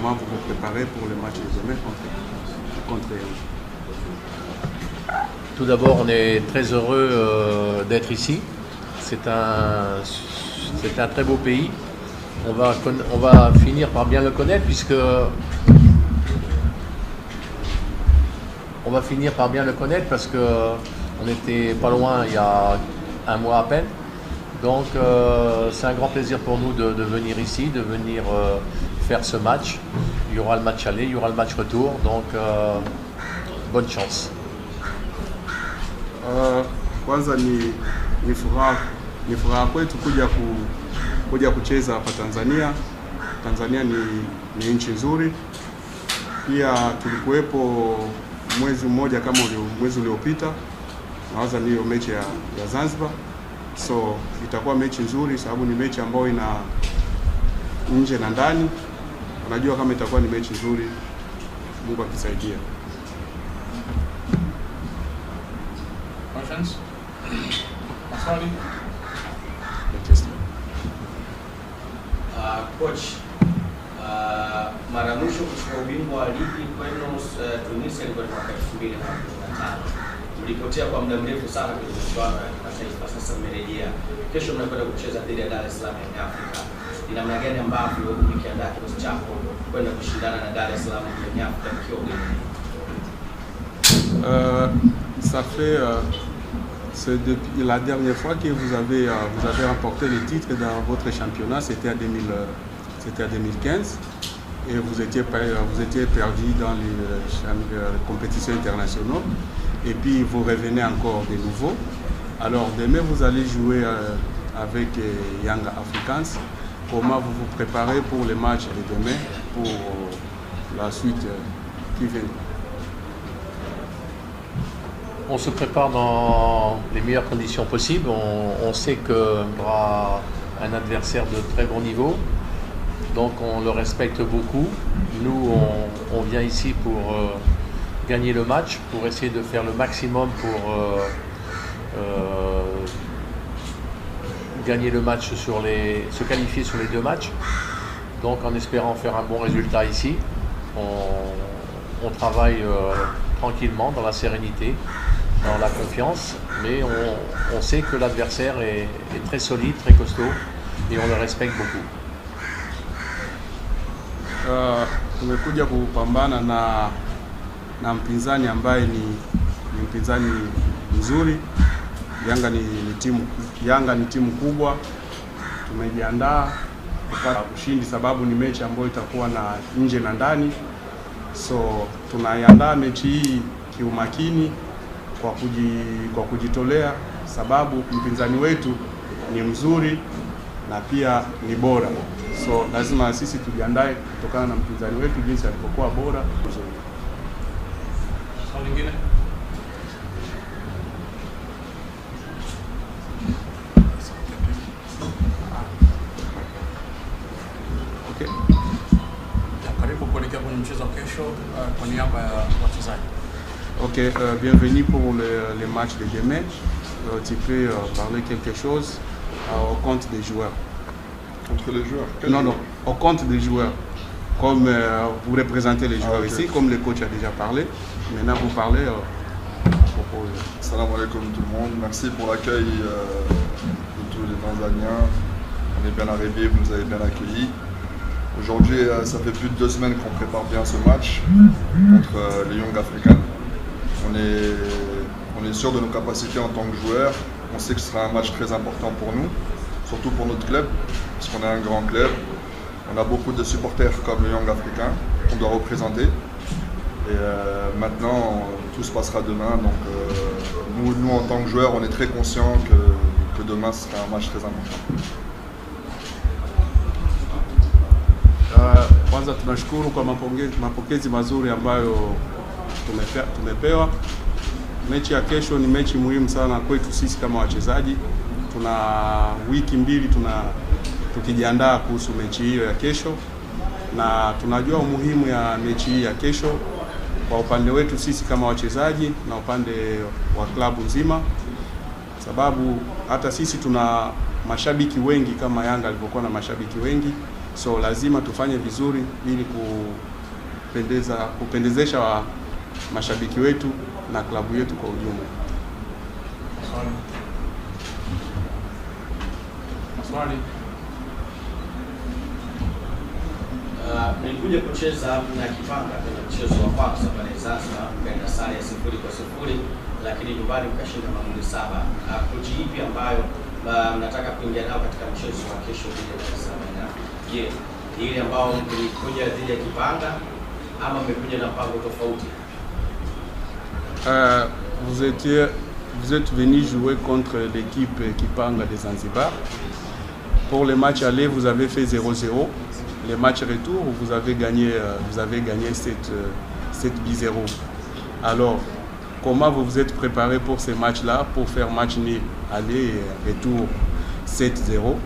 comment vous vous préparez pour le match de demain contre Tout d'abord, on est très heureux d'être ici. C'est un très beau pays. On va finir par bien le connaître puisque parce que on était pas loin il y a un mois à peine. Donc c'est un grand plaisir pour nous de venir ici, de venir faire ce match. Il y aura le match aller, il y aura le match retour. Donc bonne chance. Kwanza ni furaha kwetu kuja kucheza hapa Tanzania. Tanzania ni nchi nzuri. Pia tulikuwepo mwezi mmoja kama mwezi uliopita. Nawaza niyo mechi ya Zanzibar. So itakuwa mechi nzuri sababu ni mechi ambayo ina nje na ndani. Unajua kama itakuwa ni mechi nzuri, Mungu akisaidia. Questions? Maswali? Coach, mara mwisho kuchukua ubingwa wa ligi kwenu Tunisia ilikuwa mwaka 2015. Mlipotea kwa muda mrefu sana kwenye michuano ya kimataifa, sasa mmerejea. Kesho mnakwenda kucheza dhidi ya Dar es Salaam ya Afrika. Ni namna gani ambavyo mkiandaa kikosi chako kwenda kushindana na Dar es Salaam ya Afrika mkiwa ugenini? Ça fait c'est depuis la dernière fois que vous avez remporté le titre dans votre championnat, c'était à 2015 et vous étiez perdu dans les compétitions internationales et puis vous revenez encore de nouveau. Alors demain vous allez jouer avec Young Africans. Comment vous vous préparez pour le match de demain, pour la suite qui vient? On se prépare dans les meilleures conditions possibles. On sait qu'il y aura un adversaire de très bon niveau. Donc on le respecte beaucoup. Nous, on vient ici pour gagner le match, pour essayer de faire le maximum pour gagner le match se qualifier sur les deux matchs. Donc en espérant faire un bon résultat ici, on travaille tranquillement, dans la sérénité, dans la confiance, mais on sait que l'adversaire est très solide, très costaud et on le respecte beaucoup. Tumekuja kupambana na mpinzani ambaye ni mpinzani mzuri. Yanga ni timu kubwa. Tumejiandaa kupata ushindi sababu ni mechi ambayo itakuwa na nje na ndani. So tunaiandaa mechi hii kiumakini kwa kujitolea sababu mpinzani wetu ni mzuri na pia ni bora. So lazima sisi tujiandae kutokana na mpinzani wetu jinsi alipokuwa bora. Swali lingine? Okay. Karibu kuelekea kwenye mchezo wa kesho kwa niaba ya wachezaji. Ok, bienvenue pour le match de demain. Tu peux parler quelque chose au compte des joueurs. Contre les joueurs? Non, au compte des joueurs. Comme vous représentez les joueurs ici, comme le coach a déjà parlé. Maintenant, vous parlez à propos de... Salam alaikum tout le monde. Merci pour l'accueil de tous les Tanzaniens. On est bien arrivés, vous nous avez bien accueillis. Aujourd'hui, ça fait plus de 2 semaines qu'on prépare bien ce match contre les Young Africans. On est sûr de nos capacités en tant que joueurs. On sait que ce sera un match très important pour nous, surtout pour notre club, parce qu'on est un grand club. On a beaucoup de supporters comme les Young Africans qu'on doit représenter. Et maintenant, tout se passera demain. Donc nous, en tant que joueurs, on est très conscients que demain, ce sera un match très important. Kwanza tunashukuru kwa mapokezi mazuri ambayo tumepewa. Mechi ya kesho ni mechi muhimu sana kwetu sisi kama wachezaji. Tuna wiki mbili tukijiandaa kuhusu mechi hiyo ya kesho, na tunajua umuhimu ya mechi hii ya kesho kwa upande wetu sisi kama wachezaji na upande wa klabu nzima, sababu hata sisi tuna mashabiki wengi kama Yanga alivyokuwa na mashabiki wengi. so lazima tufanye vizuri ili kupendezesha mashabiki wetu na klabu yetu kwa ujumla. Maswali? Nilikuja kucheza na Kipanga kwenye mchezo wa kwanza pale Zanzibar, mkaenda sare ya 0-0, lakini nyumbani mkashinda magoli 7. Approach ipi ambayo mnataka kuingia nao katika mchezo wa kesho dhidi ya Dar es Salaam? Je, ile ambao mlikuja dhidi ya Kipanga ama mmekuja na mpango tofauti? Vous êtes venu jouer contre l'équipe Kipanga de Zanzibar. Pour le match aller, vous avez fait 0-0. Les matchs retour, vous avez gagné 7-0. Alors, comment vous vous êtes préparé pour ces matchs-là, pour faire match nul, aller et retour 7-0?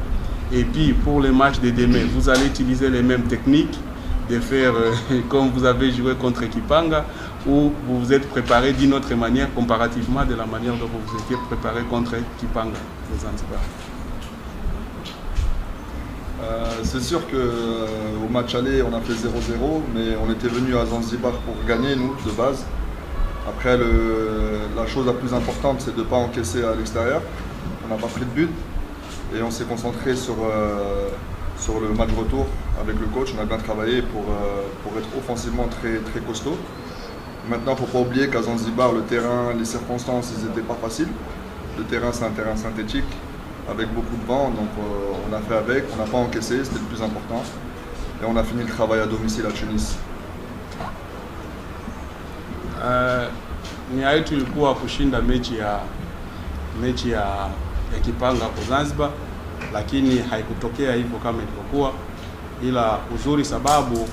Et puis, pour le match de demain, vous allez utiliser les mêmes techniques de faire comme vous avez joué contre Kipanga, ou vous vous êtes préparé d'une autre manière comparativement de la manière dont vous vous étiez préparé contre Kipanga de Zanzibar? C'est sûr qu'au match aller, on a fait 0-0, mais on était venu à Zanzibar pour gagner, nous, de base. Après, la chose la plus importante, c'est de ne pas encaisser à l'extérieur. On n'a pas pris de but et on s'est concentré sur le match retour avec le coach. On a bien travaillé pour être offensivement très, très costaud. Maintenant, il ne faut pas oublier qu'à Zanzibar, le terrain, les circonstances, ils n'étaient pas faciles. Le terrain, c'est un terrain synthétique, avec beaucoup de vent, donc on a fait avec, on n'a pas encaissé, c'était le plus important. Et on a fini le travail à domicile à Tunis. Nia yetu ilikuwa kushinda mechi ya Kipanga kwa Zanzibar, lakini haikutokea hivyo kama ilivyokuwa, ila uzuri sababu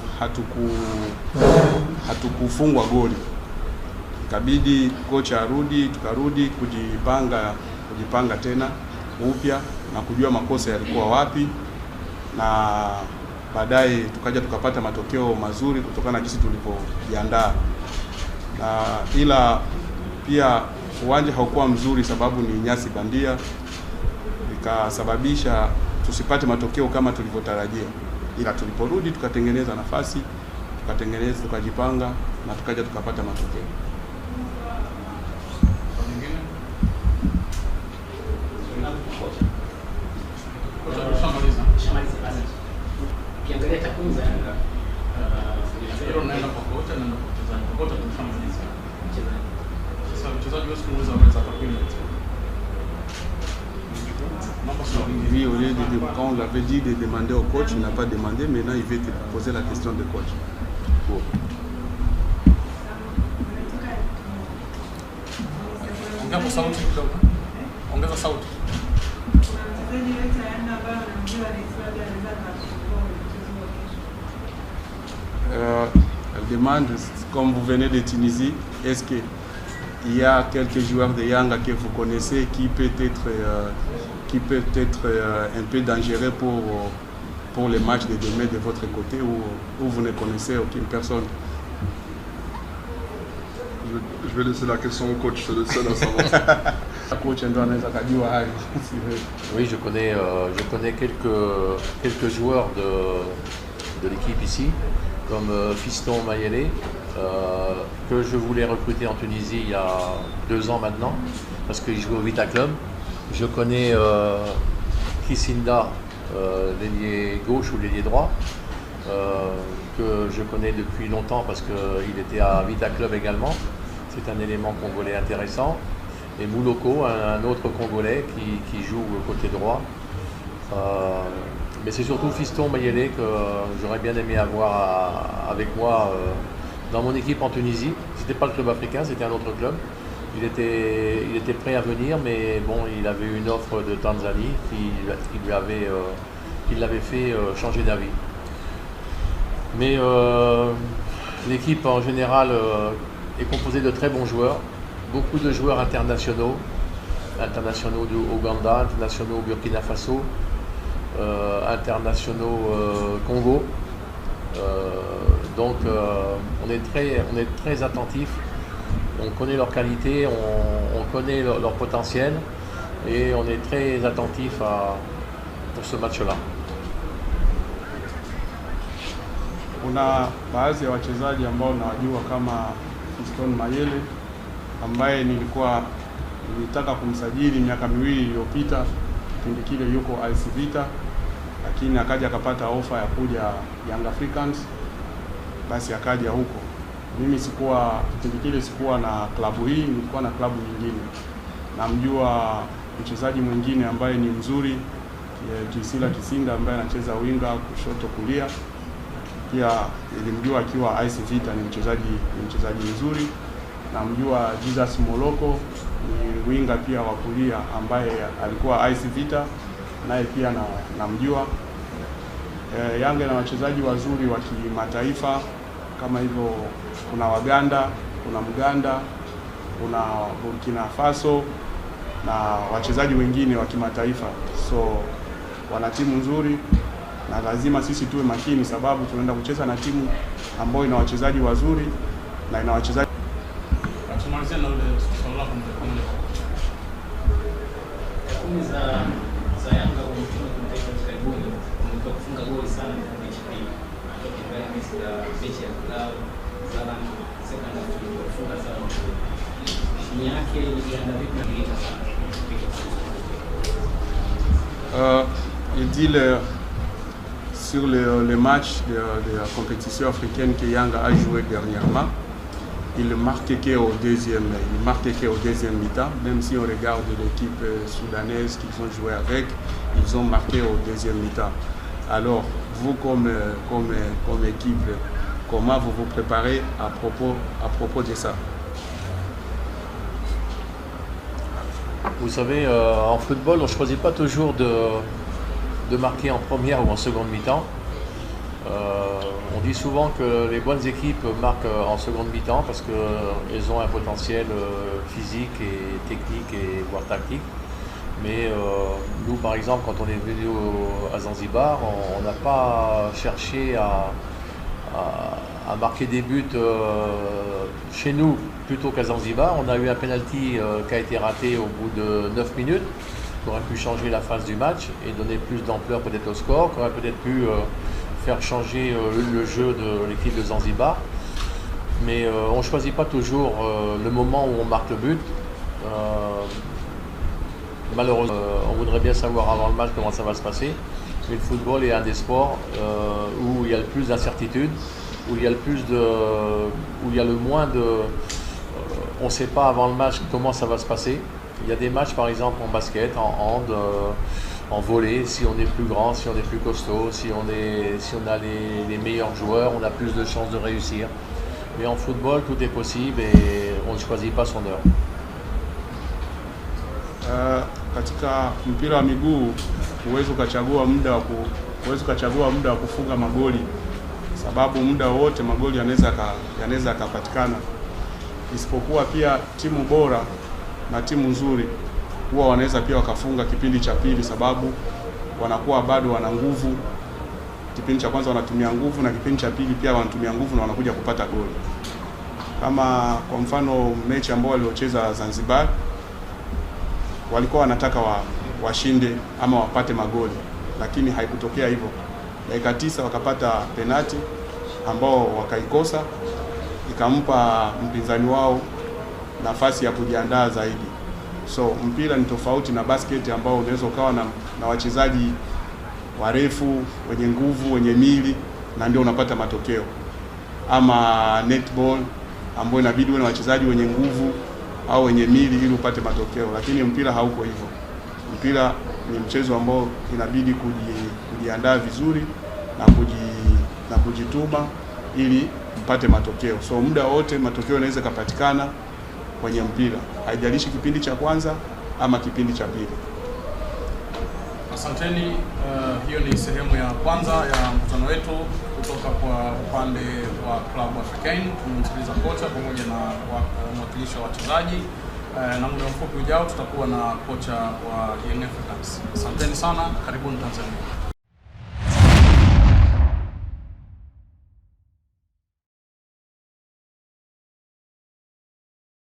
hatukufungwa goli. Ikabidi kocha arudi, tukarudi kujipanga tena upya na kujua makosa yalikuwa wapi, na baadaye tukaja tukapata matokeo mazuri kutokana na jinsi tulivyojiandaa. Na ila pia uwanja haukuwa mzuri sababu ni nyasi bandia, ikasababisha tusipate matokeo kama tulivyotarajia, ila tuliporudi tukatengeneza nafasi, tukajipanga na tukaja tukapata matokeo. Ukiangalia takwimu za Yanga, hilo naenda kwa kocha na kwa mchezaji. Kwa kocha tumeshamaliza. Sasa mchezaji wewe unaweza kueleza takwimu hizo. Oui, au lieu de quand on l'avait dit de demander au coach, il n'a pas demandé, maintenant il veut te poser la question de coach. Bon. Ongeza sauti kidogo. Ongeza sauti. Elle demande, comme vous venez de Tunisie, est-ce qu'il y a quelques joueurs de Yanga que vous connaissez qui peut être un peu dangereux pour les matchs de demain de votre côté, ou vous ne connaissez aucune personne? Je vais laisser la question au coach, c'est le seul à savoir. Oui, je connais quelques joueurs de l'équipe ici, comme Fiston Mayele, que je voulais recruter en Tunisie il y a 2 ans maintenant, parce qu'il jouait au Vita Club. Je connais Kisinda, l'ailier gauche ou l'ailier droit, que je connais depuis longtemps parce qu'il était à Vita Club également. C'est un élément congolais intéressant. Et Mouloko, un autre Congolais qui joue côté droit. Mais c'est surtout Fiston Mayele que j'aurais bien aimé avoir avec moi dans mon équipe en Tunisie. C'était pas le club africain, c'était un autre club. Il était prêt à venir, mais bon, il avait une offre de Tanzanie qui l'avait fait changer d'avis. Mais l'équipe en général est composée de très bons joueurs. Beaucoup de joueurs internationaux du Ouganda, internationaux Burkina Faso, internationaux Congo. Donc on est très attentifs, on connaît leurs qualités, on connaît leur potentiel et on est très attentifs pour ce match-là. Kuna baadhi ya wachezaji ambao nawajua kama Fiston Mayele ambaye nilitaka kumsajili miaka miwili iliyopita, kipindi kile yuko AS Vita, lakini akaja akapata ofa ya kuja Young Africans, basi akaja huko. Mimi kipindi kile sikuwa na klabu hii, nilikuwa na klabu nyingine. Namjua mchezaji mwingine ambaye ni mzuri, Gisila Kisinda ambaye anacheza winga kushoto kulia. Pia nilimjua akiwa AS Vita, ni mchezaji mzuri. Namjua Jesus Moloko, ni winga pia wa kulia ambaye alikuwa AS Vita, naye pia namjua. Yanga na wachezaji wazuri wa kimataifa kama hivyo, kuna Waganda, kuna Mganda, kuna Burkina Faso na wachezaji wengine wa kimataifa. So wana timu nzuri na lazima sisi tuwe makini, sababu tunaenda kucheza na timu ambayo ina wachezaji wazuri na ina wachezaji. Tumalizia na ule swali lako mmoja. Takwimu za Yanga kwa mchezo wa taifa karibuni wamekuwa kufunga goli sana kwa mechi hii. Hata mbele mechi ya Club sana second half kufunga sana. Timu yake ilianza vipi na kilita sana. Il dit sur les matchs de la compétition africaine que Yanga a joué dernièrement, il marquait qu'au deuxième mi-temps, même si on regarde l'équipe soudanaise qu'ils ont joué avec, ils ont marqué au deuxième mi-temps. Alors, vous comme équipe, comment vous vous préparez à propos de ça? Vous savez, en football, on ne choisit pas toujours de marquer en première ou en seconde mi-temps. On dit souvent que les bonnes équipes marquent en seconde mi-temps parce qu'elles ont un potentiel physique et technique et voire tactique. Mais nous, par exemple, quand on est venu à Zanzibar, on n'a pas cherché à marquer des buts chez nous plutôt qu'à Zanzibar. On a eu un penalty qui a été raté au bout de 9 minutes, qui aurait pu changer la phase du match et donner plus d'ampleur peut-être au score, qui aurait peut-être pu faire changer le jeu de l'équipe de Zanzibar. Mais on ne choisit pas toujours le moment où on marque le but. Malheureusement, on voudrait bien savoir avant le match comment ça va se passer. Mais le football est un des sports où il y a le plus d'incertitudes, où il y a le moins de... on ne sait pas avant le match comment ça va se passer. Il y a des matchs par exemple en basket, en hand, en volley, si on est plus grand, si on est plus costaud, si on a les meilleurs joueurs, on a plus de chances de réussir. Mais en football, tout est possible et on ne choisit pas son heure. Katika mpira wa miguu huwezi ukachagua muda wa kufunga magoli, sababu muda wote magoli yanaweza yakapatikana, isipokuwa pia timu bora na timu nzuri huwa wanaweza pia wakafunga kipindi cha pili, sababu wanakuwa bado wana nguvu. Kipindi cha kwanza wanatumia nguvu na kipindi cha pili pia wanatumia nguvu na wanakuja kupata goli. Kama kwa mfano mechi ambayo waliocheza Zanzibar, walikuwa wanataka washinde ama wapate magoli, lakini haikutokea hivyo. Dakika 9 wakapata penalti ambao wakaikosa, ikampa mpinzani wao nafasi ya kujiandaa zaidi. So mpira ni tofauti na basket ambao unaweza ukawa na wachezaji warefu, wenye nguvu, wenye mili na ndio unapata matokeo. Ama netball ambao inabidi uwe na wachezaji wenye nguvu au wenye mili ili upate matokeo, lakini mpira hauko hivyo. Mpira ni mchezo ambao inabidi kujiandaa vizuri na kujituma ili mpate matokeo. So muda wote matokeo yanaweza kupatikana kwenye mpira, haijalishi kipindi cha kwanza ama kipindi cha pili. Asanteni. Hiyo ni sehemu ya kwanza ya mkutano wetu kutoka kwa upande wa Club Africain. Tumemsikiliza kocha pamoja na mwakilishi wa wachezaji, na muda mfupi ujao tutakuwa na kocha wa Young Africans. Asanteni sana, karibuni Tanzania.